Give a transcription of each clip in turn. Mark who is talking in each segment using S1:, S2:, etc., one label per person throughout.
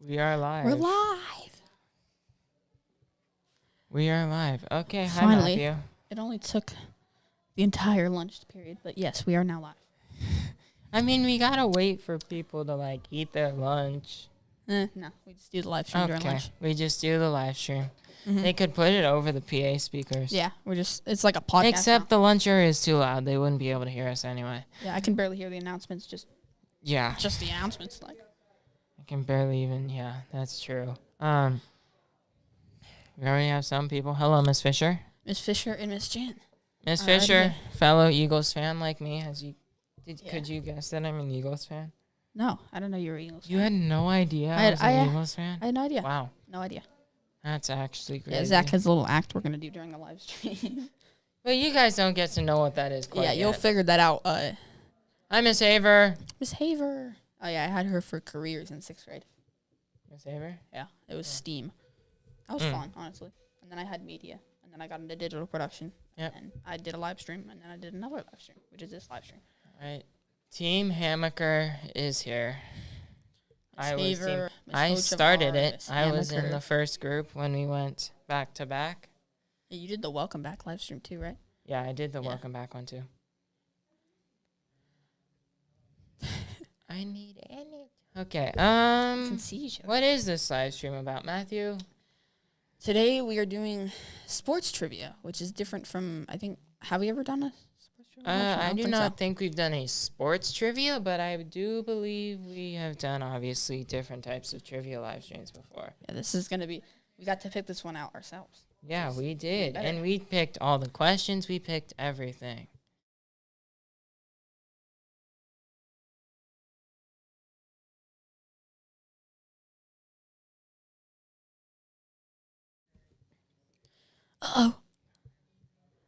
S1: We are live.
S2: We're live.
S1: We are live. Okay,
S2: Finally.
S1: Hi Matthew.
S2: It only took the entire lunch period, but yes, we are now live.
S1: I mean, we gotta wait for people to like eat their lunch.
S2: No, we just do the live stream during lunch.
S1: We just do the live stream.
S2: Mm-hmm.
S1: They could put it over the PA speakers.
S2: Yeah, it's like a podcast.
S1: Except
S2: now.
S1: the lunch area is too loud. They wouldn't be able to hear us anyway.
S2: Yeah, I can barely hear the announcements. Just the announcements. Like
S1: I can barely even. Yeah, that's true. We already have some people. Hello, Miss Fisher.
S2: Miss Fisher and Miss Jan.
S1: Miss Fisher, fellow Eagles fan like me. Could you guess that I'm an Eagles fan?
S2: No, I don't know you were an Eagles fan.
S1: You had no idea I was an Eagles fan?
S2: I had no idea.
S1: Wow.
S2: No idea.
S1: That's actually crazy.
S2: Yeah, Zach has a little act we're going to do during the live stream.
S1: But you guys don't get to know what that is quite yet.
S2: You'll figure that out.
S1: Hi, Miss Haver.
S2: Miss Haver. Oh, yeah, I had her for careers in 6th grade.
S1: Miss Haver?
S2: Yeah, it was STEAM. That was fun, honestly. And then I had media. And then I got into digital production.
S1: Yep.
S2: And I did a live stream. And then I did another live stream, which is this live stream.
S1: All right. Team Hammaker is here. I started it. I was in the first group when we went back to back.
S2: Yeah, you did the welcome back live stream too, right?
S1: Yeah, I did the welcome back one too. I need any. Okay.
S2: You can see each other.
S1: What is this live stream about, Matthew?
S2: Today we are doing sports trivia, which is different from, I think, have we ever done a sports trivia?
S1: I do not think we've done a sports trivia, but I do believe we have done, obviously, different types of trivia live streams before.
S2: Yeah, this is going to be, we got to pick this one out ourselves.
S1: Yeah, we did. And we picked all the questions. We picked everything.
S2: Uh-oh.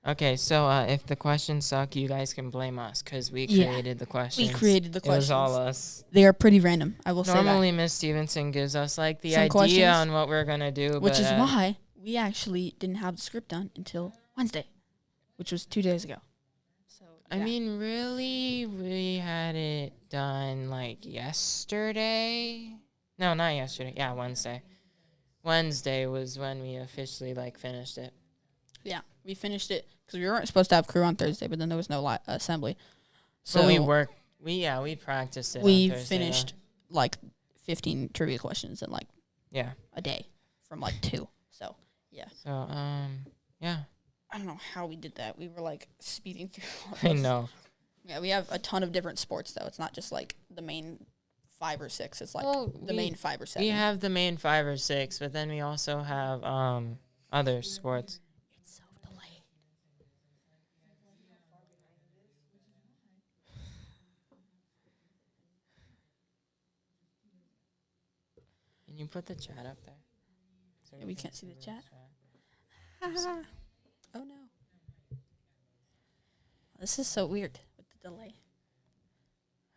S1: Okay, so if the questions suck, you guys can blame us because we created the questions.
S2: We created the questions.
S1: It was all us.
S2: They are pretty random, I will say that.
S1: Normally, Miss Stevenson gives us like the
S2: Some
S1: idea
S2: questions,
S1: on what we're going to do.
S2: Which is why we actually didn't have the script done until Wednesday, which was 2 days ago. So
S1: I mean, really, we had it done like yesterday. No, not yesterday. Yeah, Wednesday. Wednesday was when we officially like finished it.
S2: Yeah, we finished it because we weren't supposed to have crew on Thursday, but then there was no assembly.
S1: So we worked. We practiced it.
S2: We
S1: on Thursday,
S2: finished like 15 trivia questions in like a day from like 2. So yeah.
S1: So yeah.
S2: I don't know how we did that. We were like speeding through all
S1: I
S2: this.
S1: know.
S2: Yeah, we have a ton of different sports though. It's not just like the main 5 or 6. It's like the main 5 or 7.
S1: We have the main 5 or 6, but then we also have other sports.
S2: It's so delayed.
S1: Can you put the chat up there? So
S2: Yeah, we can't see the chat. Oh no. This is so weird with the delay.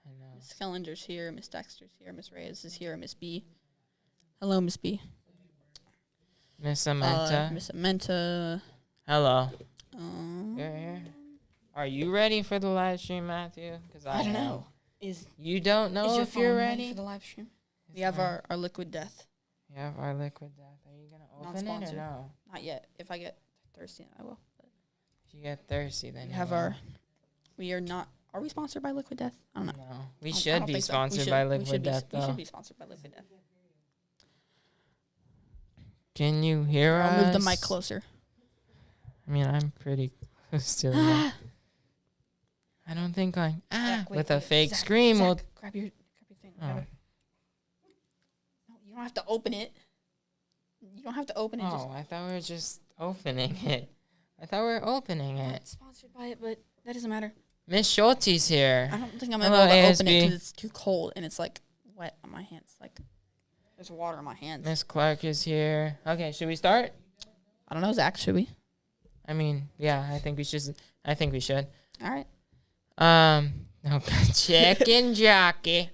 S1: I know.
S2: Miss Kellinger's here, Miss Dexter's here, Miss Reyes is here, Miss B. Hello, Miss B.
S1: Miss Amenta.
S2: Miss Amenta.
S1: Hello. You're here. Are you ready for the live stream, Matthew? Because
S2: I don't know.
S1: You don't know if you're ready
S2: for the live stream? We have our liquid death.
S1: We have our liquid death. Are you going to open it or no?
S2: Not yet. If I get thirsty, I will. But
S1: if you get thirsty, then
S2: we have we are not. Are we sponsored by Liquid Death? I don't know.
S1: No. We should be sponsored by Liquid Death, though.
S2: We should be sponsored by Liquid Death.
S1: Can you hear us?
S2: I'll move the mic closer.
S1: I mean, I'm pretty close to it. I don't think I'm...
S2: Zach,
S1: with a fake
S2: Zach,
S1: scream.
S2: Zach, grab your thing.
S1: Oh.
S2: No, you don't have to open it. You don't have to open it.
S1: Oh, I thought we were just opening it. I'm
S2: not sponsored by it, but that doesn't matter.
S1: Miss Schulte's here.
S2: I don't think I'm
S1: Hello,
S2: able to
S1: ASB.
S2: open it because it's too cold and it's like wet on my hands. Like there's water on my hands.
S1: Miss Clark is here. Okay, should we start?
S2: I don't know, Zach. Should we?
S1: I mean, yeah, I think we should.
S2: All right.
S1: Okay, chicken jockey.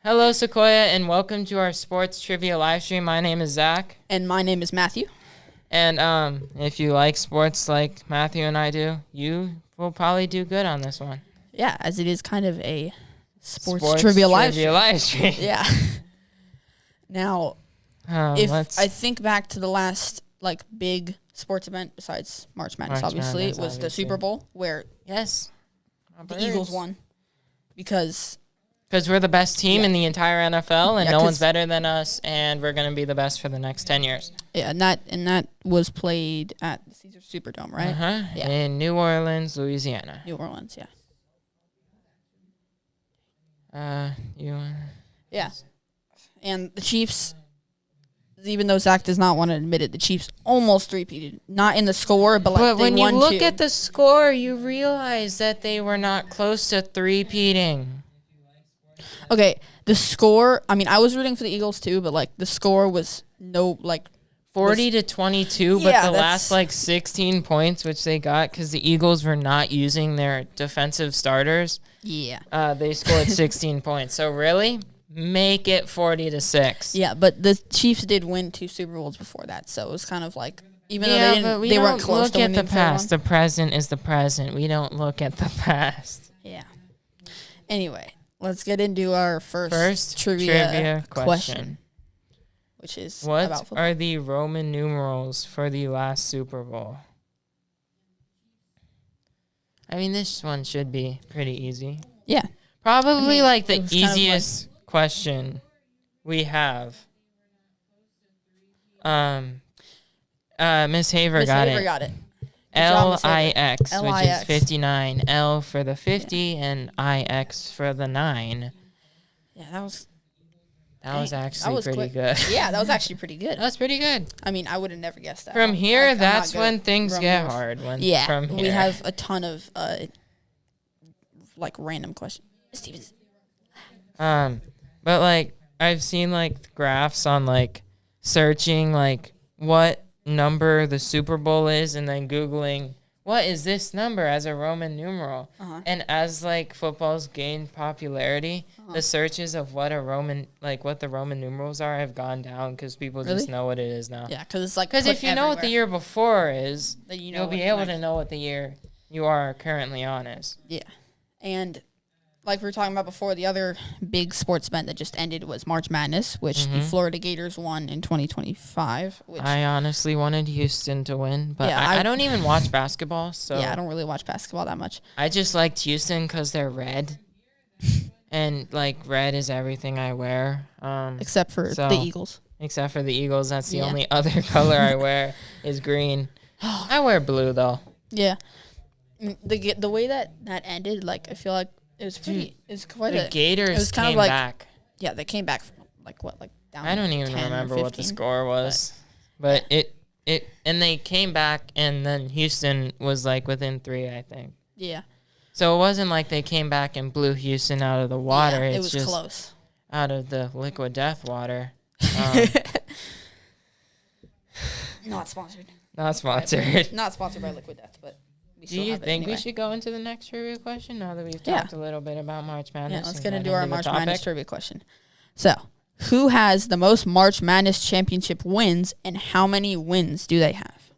S1: Hello, Sequoia, and welcome to our sports trivia live stream. My name is Zach.
S2: And my name is Matthew.
S1: And if you like sports like Matthew and I do, you will probably do good on this one.
S2: Yeah, as it is kind of a sports trivia live stream.
S1: Yeah.
S2: Now, if I think back to the last like big sports event besides March Madness, obviously, it was the Super Bowl where
S1: yes,
S2: the Eagles won because
S1: we're the best team in the entire NFL, and no one's better than us, and we're going to be the best for the next 10 years.
S2: Yeah, and that was played at the Caesars Superdome, right?
S1: Yeah. In New Orleans, Louisiana.
S2: New Orleans, yeah. Yeah. And the Chiefs, even though Zach does not want to admit it, the Chiefs almost three-peated. Not in the score, but like
S1: when
S2: they won
S1: you look
S2: two.
S1: at the score, you realize that they were not close to three-peating.
S2: Okay, the score, I mean, I was rooting for the Eagles too, but like the score was
S1: 40 to 22, but the last like 16 points, which they got because the Eagles were not using their defensive starters.
S2: Yeah.
S1: They scored 16 points. So really, make it 40 to 6.
S2: Yeah, but the Chiefs did win 2 Super Bowls before that, so it was kind of like even though
S1: they
S2: weren't close
S1: to winning. Look at the past. The present is the present. We don't look at the past.
S2: Yeah. Anyway, let's get into our first trivia question. Which is
S1: what
S2: about football.
S1: Are the Roman numerals for the last Super Bowl? I mean, this one should be pretty easy.
S2: Yeah.
S1: Probably like the easiest question we have. Miss Haver got it. LIX, which is 59. L for the 50 and IX for the 9.
S2: Yeah, that was
S1: actually pretty good.
S2: Yeah, that was actually pretty good.
S1: That was pretty good.
S2: I mean, I would have never guessed that.
S1: From here, that's when things get hard. From here.
S2: We have a ton of like random questions. Stevens.
S1: But like I've seen like graphs on like searching like what number the Super Bowl is, and then Googling what is this number as a Roman numeral. And as like football's gained popularity, the searches of what the Roman numerals are have gone down because people just know what it is now.
S2: Yeah, because it's like
S1: if you know what the year before is,
S2: then
S1: you'll be able to know what the year you are currently on is.
S2: Yeah, and like we were talking about before, the other big sports event that just ended was March Madness, which the Florida Gators won in 2025. Which
S1: I honestly wanted Houston to win, but I don't even watch basketball. So
S2: yeah, I don't really watch basketball that much.
S1: I just liked Houston because they're red. And, like, red is everything I wear.
S2: Except for the Eagles.
S1: Except for the Eagles. That's the only other color I wear is green. I wear blue, though.
S2: Yeah. The way that ended, like, I feel like it was pretty. It was quite
S1: the Gators
S2: it was kind
S1: came
S2: of like,
S1: back.
S2: Yeah, they came back, down.
S1: I don't even
S2: 10
S1: remember what the score was. But and they came back, and then Houston was, like, within 3, I think.
S2: Yeah.
S1: So it wasn't like they came back and blew Houston out of the water.
S2: Yeah,
S1: it
S2: was
S1: just
S2: close.
S1: Out of the liquid death water.
S2: Not sponsored.
S1: Not sponsored.
S2: Not sponsored by Liquid Death, but we
S1: do you think we should go into the next trivia question now that we've talked a little bit about March Madness?
S2: Yeah, let's get into our March Madness trivia question. So, who has the most March Madness championship wins, and how many wins do they have?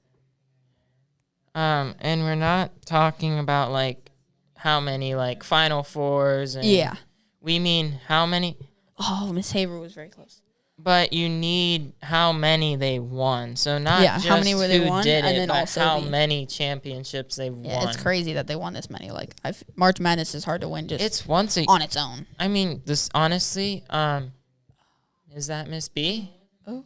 S1: And we're not talking about like how many like Final Fours. And we mean how many.
S2: Oh, Miss Haver was very close.
S1: But you need how many they won. So not just
S2: how many were they
S1: who
S2: won,
S1: did
S2: and
S1: it,
S2: then
S1: but
S2: also
S1: how many championships they've won.
S2: Yeah, it's crazy that they won this many. Like March Madness is hard to win just
S1: it's once
S2: on its own.
S1: I mean, this honestly, is that Miss B?
S2: Oh.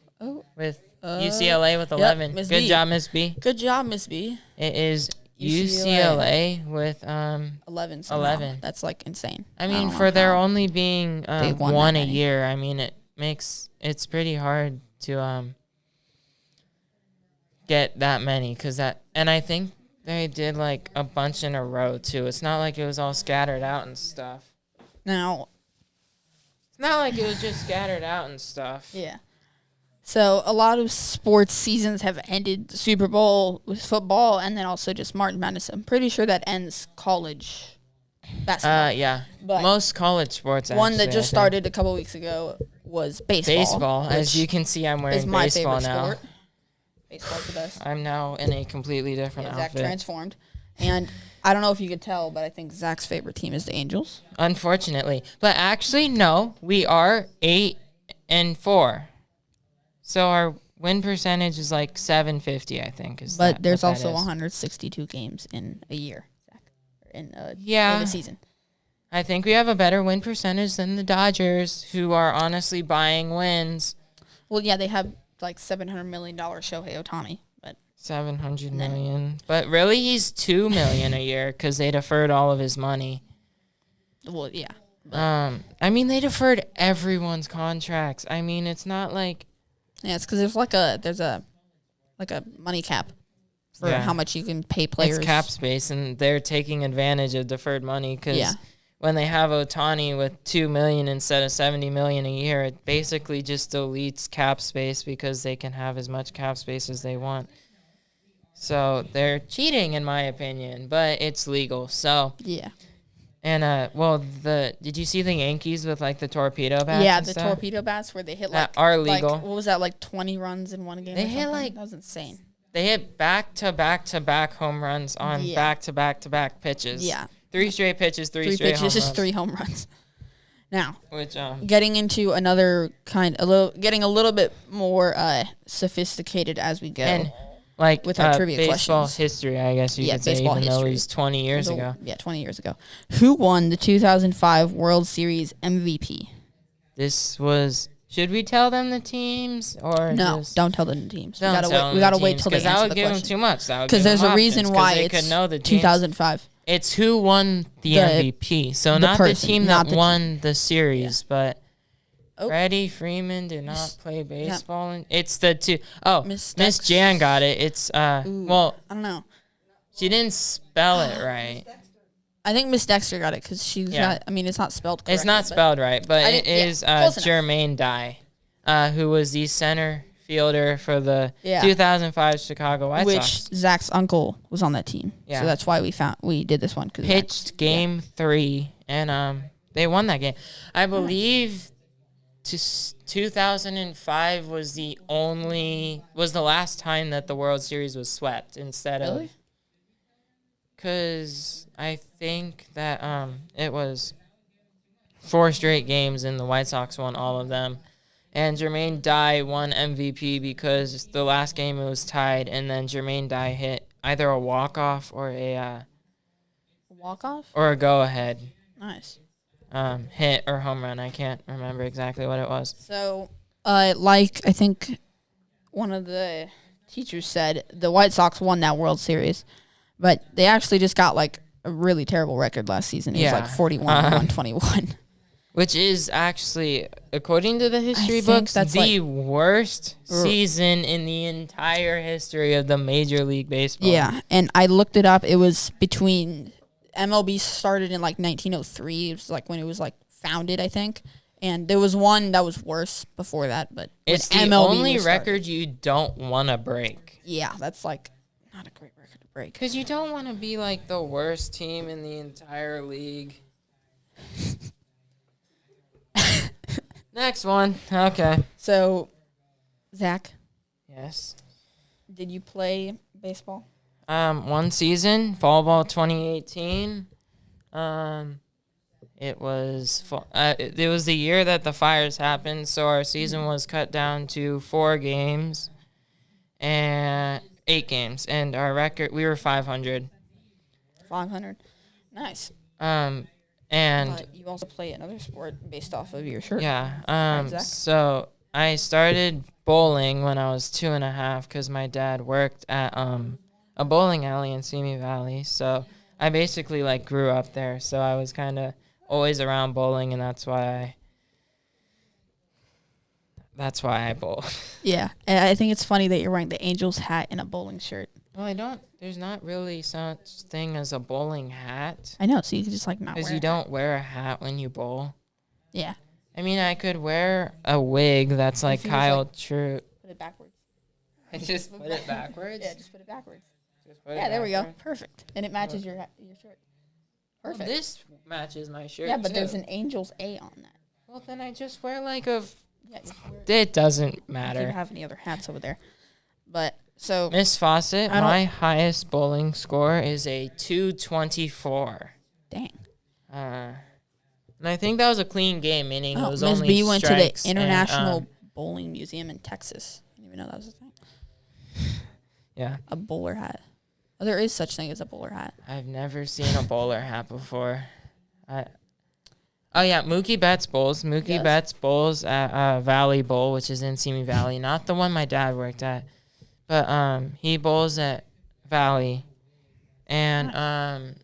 S1: With UCLA with 11.
S2: Yep,
S1: Good job, Miss B.
S2: Good job, Miss B.
S1: It is UCLA with
S2: 11. Somehow.
S1: 11.
S2: That's like insane.
S1: I mean, for there only being one a year, I mean it's pretty hard to get that many and I think they did like a bunch in a row too. It's not like it was all scattered out and stuff.
S2: Now,
S1: it's not like it was just scattered out and stuff.
S2: Yeah. So a lot of sports seasons have ended. The Super Bowl with football, and then also just March Madness. I'm pretty sure that ends college basketball.
S1: Yeah.
S2: But
S1: most college sports.
S2: One that just started a couple weeks ago was baseball.
S1: Baseball, as you can see, I'm wearing
S2: my
S1: baseball
S2: favorite
S1: now.
S2: Sport. Baseball's the best.
S1: I'm now in a completely different outfit.
S2: Zach transformed, and I don't know if you could tell, but I think Zach's favorite team is the Angels.
S1: Unfortunately, but actually, no, we are 8-4. So our win percentage is like 750, I think.
S2: But there's also 162 games in a year, Zach, in a season.
S1: I think we have a better win percentage than the Dodgers, who are honestly buying wins.
S2: Well, yeah, they have like $700 million Shohei Ohtani, but
S1: $700 million. But really, he's $2 million a year because they deferred all of his money.
S2: Well, yeah.
S1: I mean, they deferred everyone's contracts. I mean, it's not like.
S2: Yeah, it's because there's a money cap for how much you can pay players.
S1: It's cap space, and they're taking advantage of deferred money because when they have Ohtani with $2 million instead of $70 million a year, it basically just deletes cap space because they can have as much cap space as they want. So they're cheating, in my opinion, but it's legal. So
S2: yeah.
S1: And did you see the Yankees with like the torpedo bats?
S2: Yeah, the torpedo bats where they hit
S1: that are legal.
S2: What was that, like 20 runs in one game?
S1: They hit
S2: that was insane.
S1: They hit back-to-back home runs on back-to-back pitches.
S2: Yeah.
S1: 3 straight pitches, three straight home runs.
S2: Just 3 home runs. Now,
S1: which
S2: getting into another getting a little bit more sophisticated as we go.
S1: And like
S2: with our trivia
S1: baseball
S2: questions.
S1: History, I guess you could say, even though it was 20 years ago.
S2: Yeah, 20 years ago. Who won the 2005 World Series MVP?
S1: Should we tell them the teams or
S2: no? Don't tell them the teams. We
S1: gotta
S2: wait till they answer the question. Because
S1: that would give them too much.
S2: Because there's a reason why it's 2005.
S1: It's who won the MVP. So not the team that won the series, but Freddie Freeman did not play baseball. Yeah. It's the two. Oh, Miss Jan got it. It's
S2: I don't know.
S1: She didn't spell it right.
S2: I think Miss Dexter got it because she's got. I mean, it's not spelled correctly.
S1: It's not spelled right, but it is Jermaine Dye, who was the center fielder for the 2005 Chicago White Sox.
S2: Which Zach's uncle was on that team. Yeah. So that's why we did this one.
S1: Pitched game 3, and they won that game. I believe 2005 was the last time that the World Series was swept instead of. Because I think that it was 4 straight games and the White Sox won all of them. And Jermaine Dye won MVP because the last game it was tied, and then Jermaine Dye hit either a walk-off or a
S2: walk-off?
S1: Or a go-ahead.
S2: Nice.
S1: Hit or home run. I can't remember exactly what it was.
S2: So, I think one of the teachers said, the White Sox won that World Series. But they actually just got, like, a really terrible record last season. It was, like, 41-121.
S1: Which is actually, according to the history books, the worst season in the entire history of the Major League Baseball.
S2: Yeah, and I looked it up. It was between MLB started in, like, 1903. It was, like, when it was, like, founded, I think. And there was one that was worse before that. But
S1: it's the MLB only record you don't want to break.
S2: Yeah, that's, like, not a great record.
S1: Because you don't want to be like the worst team in the entire league. Next one. Okay.
S2: So, Zach.
S1: Yes.
S2: Did you play baseball?
S1: One season, fall ball 2018. It was the year that the fires happened, so our season was cut down to 4 games and 8 games, and our record, we were 500.
S2: 500. Nice.
S1: And
S2: you also play another sport based off of your shirt.
S1: Yeah. So I started bowling when I was 2.5 because my dad worked at a bowling alley in Simi Valley. So I basically like grew up there. So I was kind of always around bowling, and that's why I bowl.
S2: Yeah, and I think it's funny that you're wearing the Angels hat and a bowling shirt.
S1: Well, I don't. There's not really such thing as a bowling hat.
S2: I know, so you can just like not wear.
S1: Because you don't wear a hat when you bowl.
S2: Yeah.
S1: I mean, I could wear a wig that's like Kyle Trout.
S2: Put it backwards.
S1: I just put it backwards.
S2: Yeah, just put it backwards. There we go. Perfect, and it matches your shirt. Perfect.
S1: Well, this matches my shirt.
S2: Yeah, but there's an Angels A on that.
S1: Well, then I just wear like a.
S2: Yeah,
S1: it doesn't matter.
S2: You don't have any other hats over there, but so
S1: Miss Fawcett, my highest bowling score is a 224.
S2: Dang.
S1: And I think that was a clean game, meaning it was
S2: Miss
S1: only
S2: B went to the
S1: strikes
S2: International bowling museum in Texas. I didn't even know that was a thing.
S1: Yeah.
S2: A bowler hat. Oh, there is such thing as a bowler hat.
S1: I've never seen a bowler hat before. Mookie Betts bowls. Mookie Betts bowls at Valley Bowl, which is in Simi Valley. Not the one my dad worked at, but he bowls at Valley, and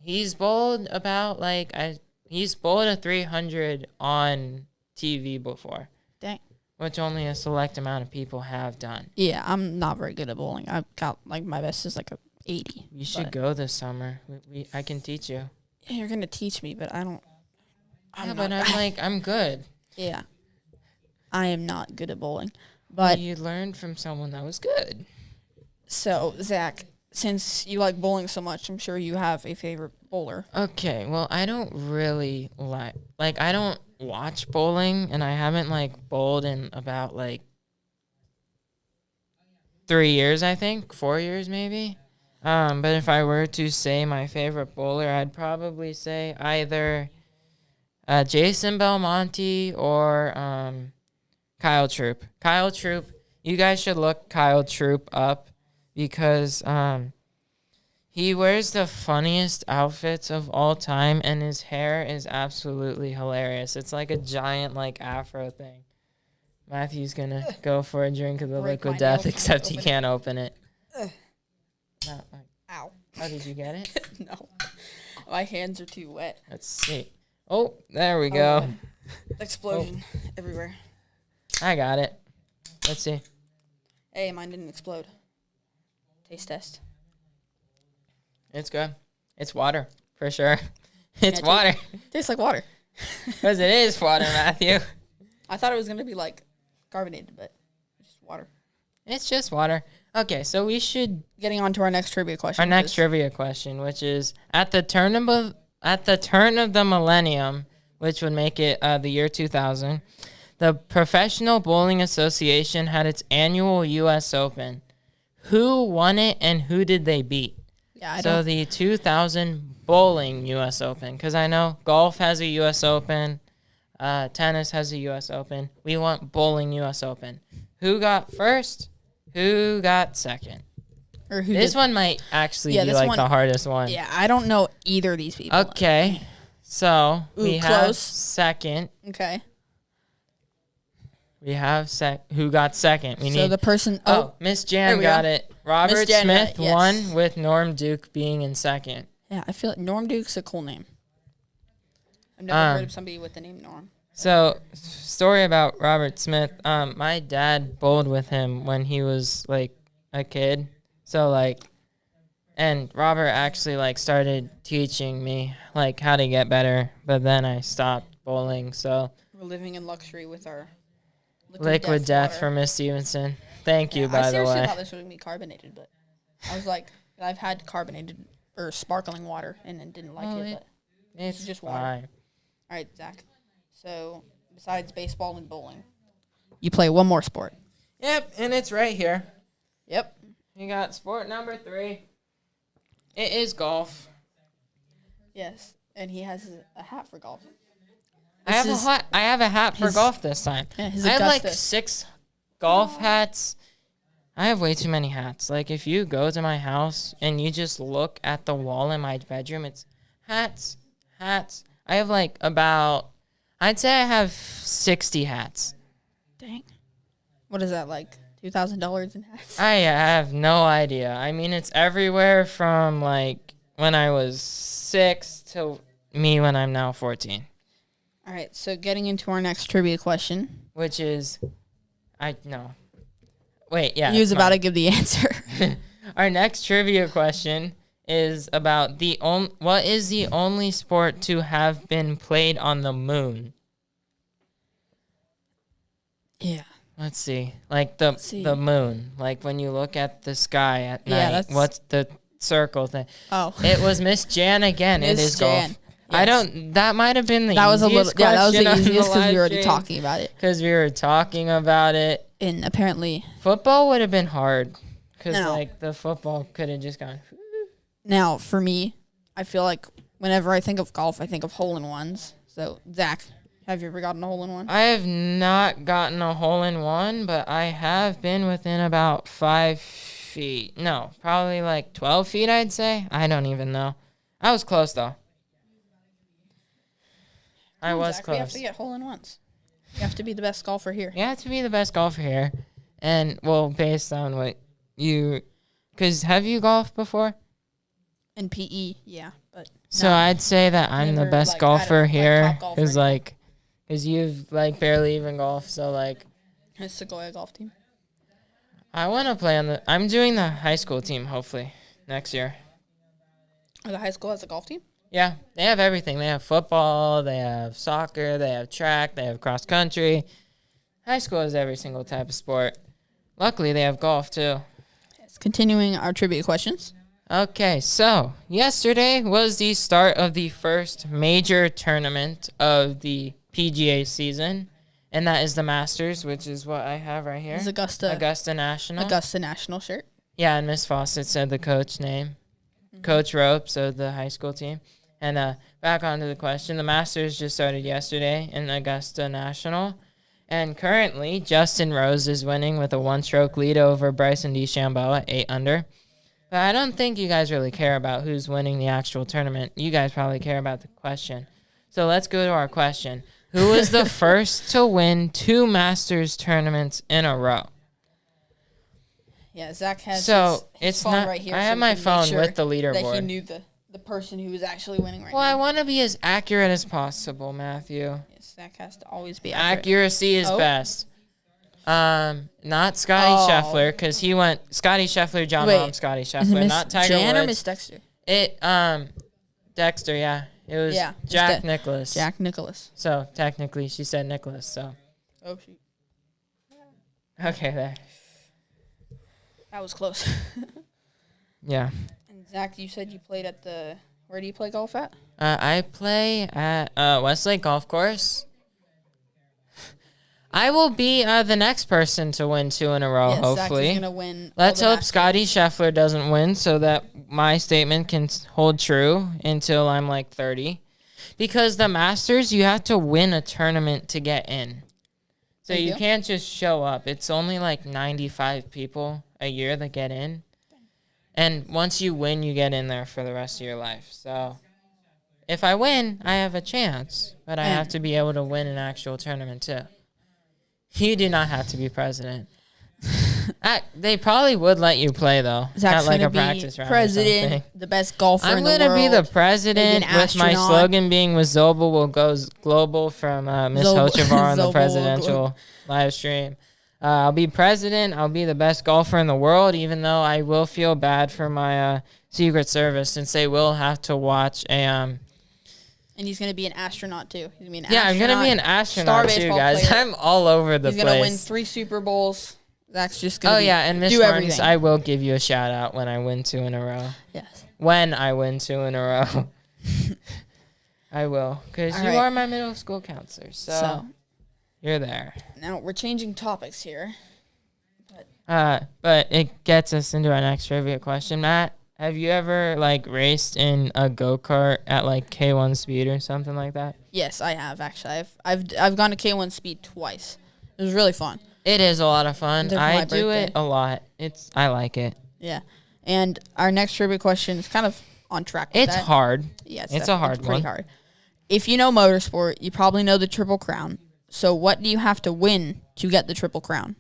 S1: he's bowled about he's bowled a 300 on TV before.
S2: Dang.
S1: Which only a select amount of people have done.
S2: Yeah, I'm not very good at bowling. I've got my best is like a 80.
S1: You should go this summer. I can teach you.
S2: Yeah, you're gonna teach me, but I don't.
S1: I'm good.
S2: Yeah, I am not good at bowling, but
S1: you learned from someone that was good.
S2: So Zach, since you like bowling so much, I'm sure you have a favorite bowler.
S1: Okay, well, I don't really I don't watch bowling, and I haven't bowled in about 3 years, I think, 4 years maybe. But if I were to say my favorite bowler, I'd probably say either Jason Belmonte or Kyle Troop. Kyle Troop, you guys should look Kyle Troop up because he wears the funniest outfits of all time, and his hair is absolutely hilarious. It's like a giant afro thing. Matthew's gonna go for a drink of the liquid death, except he can't open it.
S2: Ow.
S1: Oh, did you get it?
S2: No. My hands are too wet.
S1: Let's see. Oh, there we go.
S2: Explosion everywhere.
S1: I got it. Let's see.
S2: Hey, mine didn't explode. Taste test.
S1: It's good. It's water, for sure. It's water.
S2: Tastes like water.
S1: Because it is water, Matthew.
S2: I thought it was going to be carbonated, but it's just water.
S1: It's just water. Okay, so we should...
S2: Getting on to our next trivia question.
S1: Our next trivia question, which is, at the turn of the millennium, which would make it the year 2000, the Professional Bowling Association had its annual U.S. Open. Who won it and who did they beat?
S2: Yeah,
S1: So the 2000 bowling U.S. Open, because I know golf has a U.S. Open, tennis has a U.S. Open. We want bowling U.S. Open. Who got first? Who got second?
S2: Or who
S1: this one might actually be the hardest one.
S2: Yeah, I don't know either of these people.
S1: Okay, so we have
S2: close.
S1: second.
S2: Okay.
S1: We have who got second. We need
S2: the person.
S1: Miss Jan got it. Robert Smith won with Norm Duke being in second.
S2: Yeah, I feel like Norm Duke's a cool name. I've never heard of somebody with the name Norm.
S1: So, story about Robert Smith. My dad bowled with him when he was a kid. So and Robert actually started teaching me how to get better. But then I stopped bowling. So
S2: we're living in luxury with our
S1: liquid death for Miss Stevenson. Thank you, by the way. I
S2: seriously thought this would be carbonated, but I was I've had carbonated or sparkling water and then didn't like it. But
S1: it's
S2: just water.
S1: fine.
S2: All right, Zach. So, besides baseball and bowling, you play one more sport.
S1: Yep, and it's right here.
S2: Yep.
S1: You got sport number 3. It is golf.
S2: Yes, and he has a hat for golf.
S1: I have a hat for golf this time.
S2: Yeah,
S1: I have 6 golf hats. I have way too many hats. If you go to my house and you just look at the wall in my bedroom, it's hats. I have I'd say I have 60 hats.
S2: Dang. What is that, $2,000 in hats?
S1: I have no idea. I mean, it's everywhere from, when I was 6 to me when I'm now 14.
S2: All right, so getting into our next trivia question.
S1: Which is, Wait, yeah.
S2: He was about to give the answer.
S1: Our next trivia question is about what is the only sport to have been played on the moon?
S2: Yeah.
S1: Let's see. The moon. When you look at the sky at night, what's the circle thing?
S2: Oh.
S1: It was Miss Jan again. It is golf.
S2: Yes.
S1: I don't. That might have been the
S2: that was
S1: easiest
S2: that was the easiest because we were
S1: already
S2: talking about it.
S1: Because we were talking about it.
S2: And apparently,
S1: football would have been hard. Because the football could have just gone.
S2: Now, for me, I feel like whenever I think of golf, I think of hole-in-ones. So, Zach, Have you ever gotten a hole-in-one?
S1: I have not gotten a hole-in-one, but I have been within about 5 feet. No, probably like 12 feet, I'd say. I don't even know. I was close, though. I was close.
S2: We have to get hole-in-ones. You have to be the best golfer here.
S1: You have to be the best golfer here. And, well, based on what you... Because have you golfed before?
S2: In PE, yeah. But
S1: so I'd say that I'm the best golfer here. Because, because you've, barely even golfed. So,
S2: It's the Sequoia golf team.
S1: I want to play on the... I'm doing the high school team, hopefully, next year.
S2: The high school has a golf team?
S1: Yeah, they have everything. They have football, they have soccer, they have track, they have cross country. High school has every single type of sport. Luckily, they have golf, too.
S2: Yes, continuing our trivia questions.
S1: Okay, so yesterday was the start of the first major tournament of the PGA season, and that is the Masters, which is what I have right here.
S2: It's Augusta
S1: National.
S2: Augusta National shirt.
S1: Yeah, and Miss Fawcett said the coach name. Coach Ropes of the high school team. And back onto the question, the Masters just started yesterday in Augusta National. And currently, Justin Rose is winning with a one-stroke lead over Bryson DeChambeau at 8 under. But I don't think you guys really care about who's winning the actual tournament. You guys probably care about the question. So let's go to our question. Who was the first to win 2 Masters tournaments in a row?
S2: Yeah, Zach has
S1: his
S2: phone
S1: not,
S2: right here.
S1: I have my phone with the leaderboard.
S2: That he knew the person who was actually winning right now.
S1: Well, I want to be as accurate as possible, Matthew.
S2: Yes, Zach has to always be accurate.
S1: Accuracy is best. Not Scotty Scheffler, because he went Scotty Scheffler, John Rahm, Scotty Scheffler, not Tiger
S2: Jan
S1: Woods.
S2: Or Miss Dexter?
S1: Dexter, yeah. It was Jack Nicklaus.
S2: Jack Nicklaus.
S1: So, technically, she said Nicklaus, so.
S2: Oh, shoot.
S1: Okay, there.
S2: That was close.
S1: Yeah.
S2: And Zach, you said you played at the... Where do you play golf at?
S1: I play at Westlake Golf Course. I will be the next person to win 2 in a row, hopefully.
S2: Zach is going to win.
S1: Let's hope Scotty Scheffler doesn't win so that my statement can hold true until I'm 30. Because the Masters, you have to win a tournament to get in. So you can't just show up. It's only 95 people a year that get in. And once you win, you get in there for the rest of your life. So if I win, I have a chance. But I have to be able to win an actual tournament, too. You do not have to be president. They probably would let you play, though.
S2: Zach's
S1: at
S2: a
S1: practice round
S2: president, the best golfer in the world.
S1: I'm going to be the president with my slogan being with Zobel will go global from Miss Hochevar on the presidential live stream. I'll be president. I'll be the best golfer in the world, even though I will feel bad for my Secret Service since they will have to watch a...
S2: And he's going to be an astronaut, too. He's gonna be
S1: I'm going to be an astronaut, too, guys. Player. I'm all over the place.
S2: He's going to win 3 Super Bowls. Zach's just going to
S1: and Miss Martins, I will give you a shout-out when I win 2 in a row.
S2: Yes.
S1: When I win 2 in a row. I will, because you are my middle school counselor, so you're there.
S2: Now, we're changing topics here.
S1: But it gets us into our next trivia question. Matt, have you ever, raced in a go-kart at, K1 speed or something like that?
S2: Yes, I have, actually. I've gone to K1 speed twice. It was really fun.
S1: It is a lot of fun. I do it a lot. I like it.
S2: Yeah. And our next trivia question is kind of on track with that.
S1: It's hard.
S2: Yeah,
S1: it's a hard one.
S2: Pretty hard. If you know motorsport, you probably know the Triple Crown. So what do you have to win to get the Triple Crown?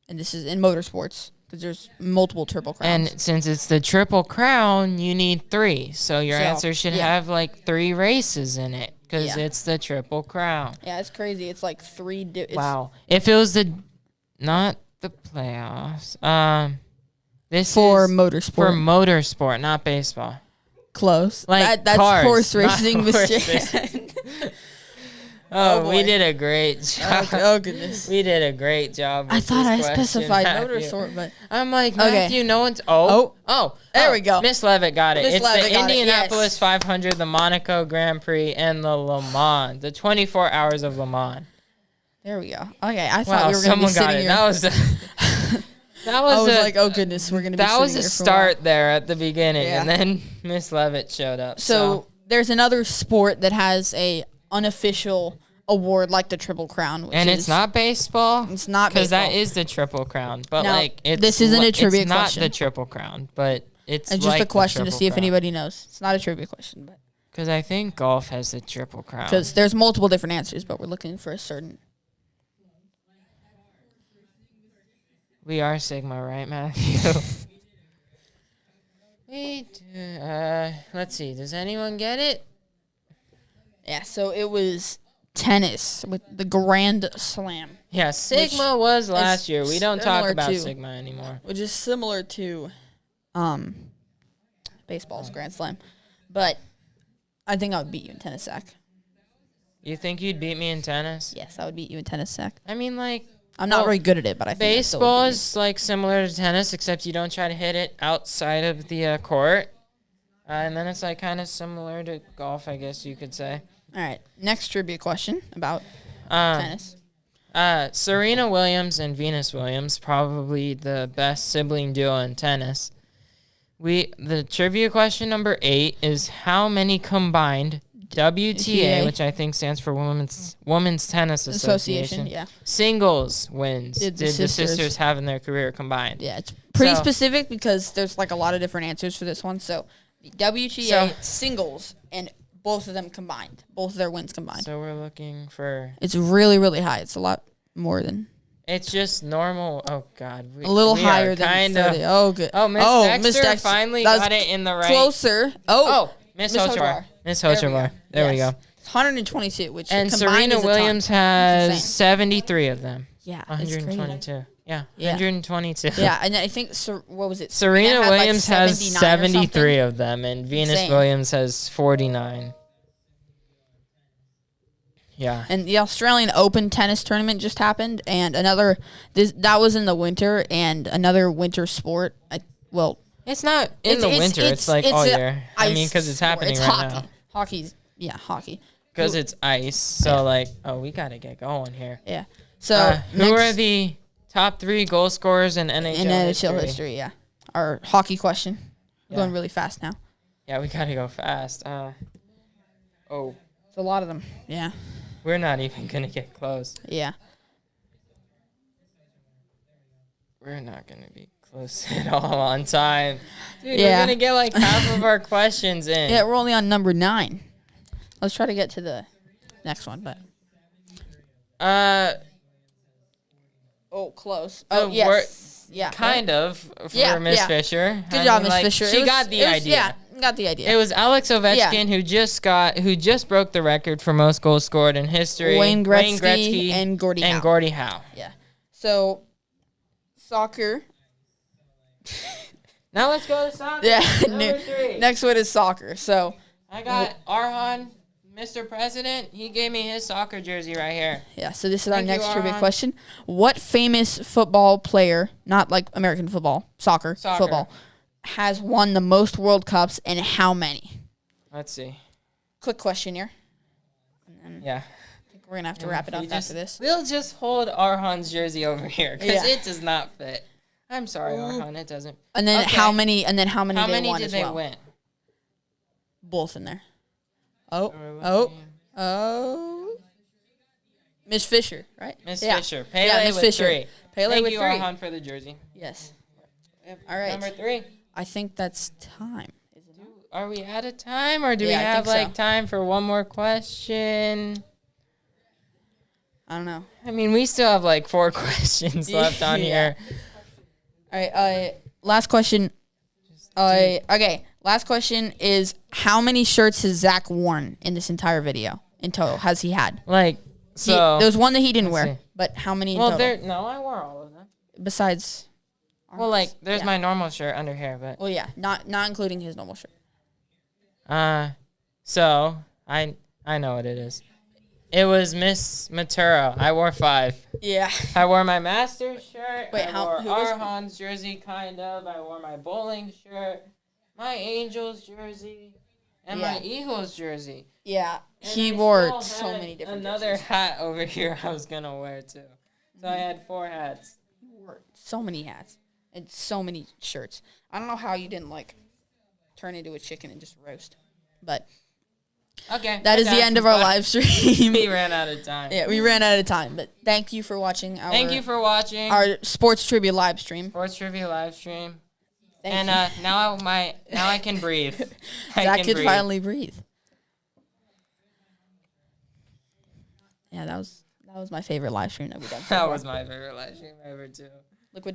S2: And this is in motorsports because there's multiple Triple Crowns.
S1: And since it's the Triple Crown, you need 3. So your answer should have 3 races in it because it's the Triple Crown.
S2: Yeah, it's crazy. It's 3.
S1: Wow. If it was not the playoffs. This
S2: for
S1: is
S2: motorsport.
S1: For motorsport, not baseball.
S2: Close. That's
S1: cars,
S2: horse racing, Mr.
S1: We did a great job.
S2: Oh, goodness.
S1: We did a great job.
S2: I thought I specified motorsport, but
S1: I'm Matthew, no one's.
S2: There we go.
S1: Miss Levitt got it. It's the Indianapolis 500, the Monaco Grand Prix, and the Le Mans, the 24 hours of Le Mans.
S2: There we go. Okay, I thought we were going to be sitting here.
S1: That was
S2: I was oh goodness, we're going to be sitting here.
S1: That was a start there at the beginning, and then Miss Levitt showed up.
S2: So there's another sport that has a unofficial award like the Triple Crown.
S1: And it's not baseball.
S2: It's not
S1: because
S2: baseball.
S1: that is the Triple Crown. But
S2: Now,
S1: it's
S2: this isn't a trivia
S1: it's
S2: question.
S1: not the Triple Crown, but it's
S2: just
S1: like
S2: a question to see if
S1: Crown.
S2: anybody knows. It's not a trivia question, but
S1: Because I think golf has the Triple Crown.
S2: because there's multiple different answers, but we're looking for a certain.
S1: We are Sigma, right, Matthew? Let's see. Does anyone get it?
S2: Yeah, so it was tennis with the Grand Slam,
S1: Yeah, Sigma was last year. We don't talk
S2: similar
S1: about
S2: to-
S1: Sigma anymore.
S2: which is similar to baseball's Grand Slam. But I think I would beat you in tennis sack.
S1: You think you'd beat me in tennis?
S2: Yes, I would beat you in tennis sack.
S1: I mean, like,
S2: I'm not very good at it, but I think I still would
S1: baseball
S2: beat you.
S1: is like similar to tennis, except you don't try to hit it outside of the court. And then it's like kind of similar to golf, I guess you could say.
S2: All right, next trivia question about tennis.
S1: Serena Williams and Venus Williams, probably the best sibling duo in tennis. The trivia question number 8 is how many combined WTA, which I think stands for Women's Tennis Association,
S2: Yeah.
S1: singles wins
S2: Did the
S1: the
S2: sisters
S1: sisters have in their career combined?
S2: Yeah, it's pretty
S1: So-
S2: specific because there's like a lot of different answers for this one. So the WTA singles and both of them combined, both of their wins combined.
S1: So we're looking for.
S2: It's really, really high. It's a lot more than
S1: It's just normal. Oh God,
S2: a little
S1: we
S2: higher
S1: are
S2: than
S1: kind
S2: 30. Oh, good.
S1: Oh, Miss Dexter finally
S2: That was
S1: got it in the right.
S2: Closer.
S1: Oh, Miss Hochar. Miss
S2: There we
S1: Hochar.
S2: go.
S1: There we
S2: Yes.
S1: go.
S2: 122, which
S1: And
S2: combined
S1: Serena
S2: is a ton.
S1: Williams
S2: It's
S1: has
S2: insane.
S1: 73 of them.
S2: Yeah, it's crazy.
S1: 122. Yeah,
S2: Yeah.
S1: 122.
S2: Yeah, and I think what was it?
S1: Serena
S2: had, like,
S1: Williams has
S2: 79 or
S1: 73
S2: something.
S1: of them, and Venus
S2: Insane.
S1: Williams has 49. Yeah.
S2: And the Australian Open tennis tournament just happened, and that was in the winter, and another winter sport.
S1: It's not in the winter. It's like all year. I mean, because it's happening right
S2: hockey.
S1: now.
S2: Hockey's hockey.
S1: Because it's ice. So, we got to get going here.
S2: Yeah. So
S1: who are the top 3 goal scorers in NHL,
S2: in NHL history? Yeah. Our hockey question. We're going really fast now.
S1: Yeah, we got to go fast.
S2: It's a lot of them. Yeah.
S1: We're not even going to get close.
S2: Yeah.
S1: We're not going to be close at all on time. Dude,
S2: Yeah.
S1: we're going to get like half of our questions in.
S2: Yeah, we're only on number 9. Let's try to get to the next one, but. Close. Oh, yes. Yeah.
S1: Kind of for
S2: Yeah,
S1: Miss
S2: yeah.
S1: Fisher.
S2: Good job, Miss Fisher.
S1: She got the idea.
S2: Yeah, got the idea.
S1: It was Alex Ovechkin who just broke the record for most goals scored in history.
S2: Wayne Gretzky and Gordie Howe.
S1: Gordie Howe.
S2: Yeah. So, soccer.
S1: Now let's go to soccer.
S2: Yeah.
S1: Number 3.
S2: Next one is soccer. So,
S1: I got Arhan, Mr. President. He gave me his soccer jersey right here.
S2: yeah. So this is our
S1: Thank you,
S2: next trivia
S1: Arhan.
S2: question. What famous football player, not like American football, soccer. Football, has won the most World Cups and how many?
S1: Let's see.
S2: Quick question here.
S1: Yeah.
S2: I think we're gonna have to wrap it up after this.
S1: We'll just hold Arhan's jersey over here because
S2: Yeah.
S1: it does not fit. I'm sorry, Arhan, it doesn't.
S2: And then
S1: Okay.
S2: how many? And then how many?
S1: How
S2: they
S1: many
S2: won
S1: did
S2: as
S1: they
S2: well?
S1: win?
S2: Both in there. Oh. Miss Fisher, right?
S1: Miss
S2: Yeah.
S1: Fisher. Pele
S2: Yeah, Miss
S1: with
S2: Fisher.
S1: 3.
S2: Pele
S1: Thank
S2: with
S1: you,
S2: 3.
S1: Arhan, for the jersey.
S2: Yes.
S1: Yep.
S2: All right.
S1: Number 3.
S2: I think that's time.
S1: Are we out of time, or do we
S2: Yeah, I
S1: have
S2: think so.
S1: time for one more question?
S2: I don't know.
S1: I mean, we still have 4 questions left on
S2: Yeah.
S1: here.
S2: All right. Last question. Okay. Last question is how many shirts has Zach worn in this entire video in total? Has he had? There was one that he didn't wear,
S1: see.
S2: but how many in total?
S1: No, I wore all of them.
S2: Besides.
S1: Well, there's my normal shirt under here, but
S2: Well, yeah, not including his normal shirt.
S1: so I know what it is. It was Miss Maturo. I wore 5.
S2: Yeah.
S1: I wore my Masters shirt.
S2: Wait,
S1: I wore
S2: who was-
S1: Arhan's jersey, kind of. I wore my bowling shirt, my Angels jersey, and my Eagles jersey.
S2: Yeah.
S1: And
S2: He
S1: I
S2: wore
S1: still
S2: so
S1: had
S2: many different
S1: another
S2: jerseys.
S1: hat over here I was gonna wear too. So I had 4 hats.
S2: He wore so many hats and so many shirts. I don't know how you didn't turn into a chicken and just roast. But
S1: Okay.
S2: That is the end of our live stream.
S1: We ran out of time.
S2: Yeah, we ran out of time. But thank you for watching
S1: Thank you for watching
S2: our sports trivia live stream.
S1: Sports trivia live stream.
S2: Thank
S1: and
S2: you.
S1: Now I can breathe.
S2: Zach can finally breathe. Yeah, that was my favorite live stream that we've done. So
S1: That
S2: far.
S1: was my favorite live stream ever too.
S2: Look what